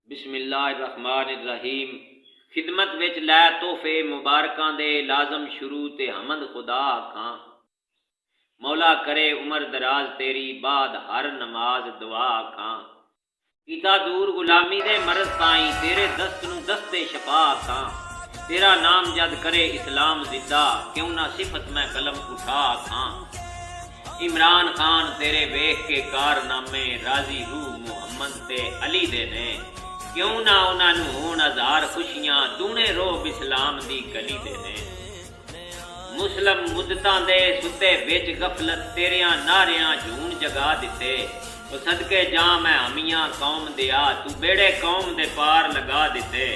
बिस्मिल्लाहिर्रहमानिर्रहीम। खिदमत विच लै तोहफे मुबारकां दे लाजम शुरू ते हमद खुदा आखां। मौला करे उमर दराज तेरी बाद हर नमाज दुआ आखां। कीता दूर गुलामी दे मरज ताई तेरे दस्त नू दस्ते शफा आखां। तेरा नाम जद करे इस्लाम जिंदा क्यों ना सिफत मैं कलम उठा आखां। इमरान खान तेरे वेख के कारनामे राजी रूह मुहम्मद ते अली दे ने क्यों ना उन्होंने होण हज़ार खुशियां दूने रोब इस्लाम दी गली दे ने। मुस्लिम मुद्दतां दे सुते विच गफलत तेरियां नारियां झूण जगा दिते। तो सदके जा मैं हमियां कौम दिया तू बेड़े कौम दे पार लगा दिते।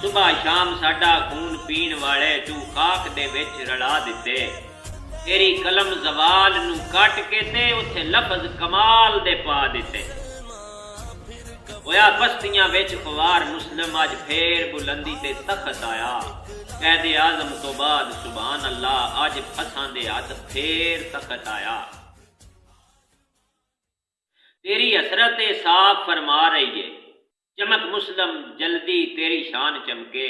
सुबह शाम साडा खून पीण वाले तू खाक दे विच रला दिते। तेरी कलम जवाल नू कट के ते उथे लफज कमाल दे पा दिते। होया बस्तियां विच खुवार मुस्लिम अज फेर बुलंदी ते तखत आया। कैदे आजम तो बाद सुभान अल्लाह अज फसां दे हथ फेर तखत आया। तेरी हसरत साफ फरमा रही है चमक मुस्लिम जल्दी तेरी शान चमके।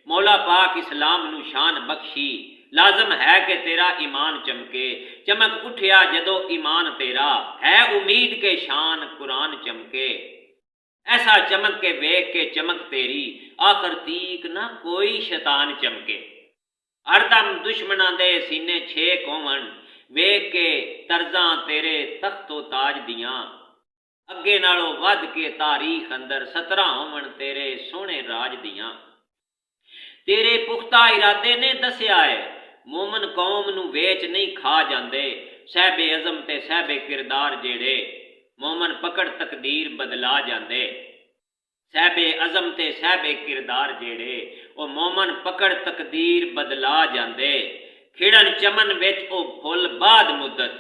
मौला पाक इस्लाम नू शान बख्शी लाजम है कि तेरा ईमान चमके। चमक उठिया जदों ईमान तेरा है उम्मीद के शान कुरान चमके। ऐसा चमक के वेख के चमक तेरी आखिर तीक ना कोई शैतान चमके। हरदम दुश्मनां दे सीने छेक होवन वेख के तर्जां तेरे तख्तो ताज दियां। अगे नालों वध के तारीख अंदर 17 होवन तेरे सोहने राज दियां। तेरे पुख्ता इरादे ने दसिया है मोमन कौम नू वेच नहीं खा जांदे। सहबे अज़म ते सहबे किरदार जेड़े मोमन पकड़ तकदीर बदला जांदे। सहबे अज़म ते सहबे किरदार जेड़े ओ मोमन पकड़ तकदीर बदला जांदे। खिड़न चमन विच ओ फुल बाद मुद्दत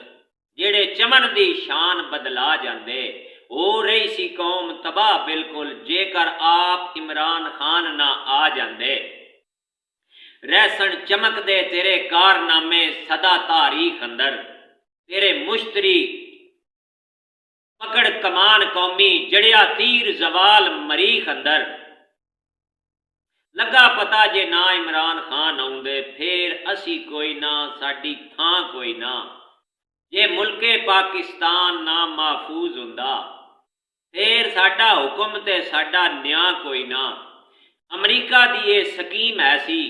जेड़े चमन दी शान बदला जांदे। हो रही सी कौम तबाह बिल्कुल जेकर आप इमरान खान ना आ जांदे। रहसन चमक दे तेरे कारनामे सदा तारीख अंदर। तेरे मुश्तरी पकड़ कमान कौमी जड़िया तीर जवाल मरीख अंदर। लगा पता जे ना इमरान खान आउंदे फिर असी कोई ना साडी थां कोई ना। जे मुल्के पाकिस्तान ना महफूज हुंदा फिर साडा हुक्म ते साडा न्याय कोई ना। अमरीका दी ये स्कीम ऐसी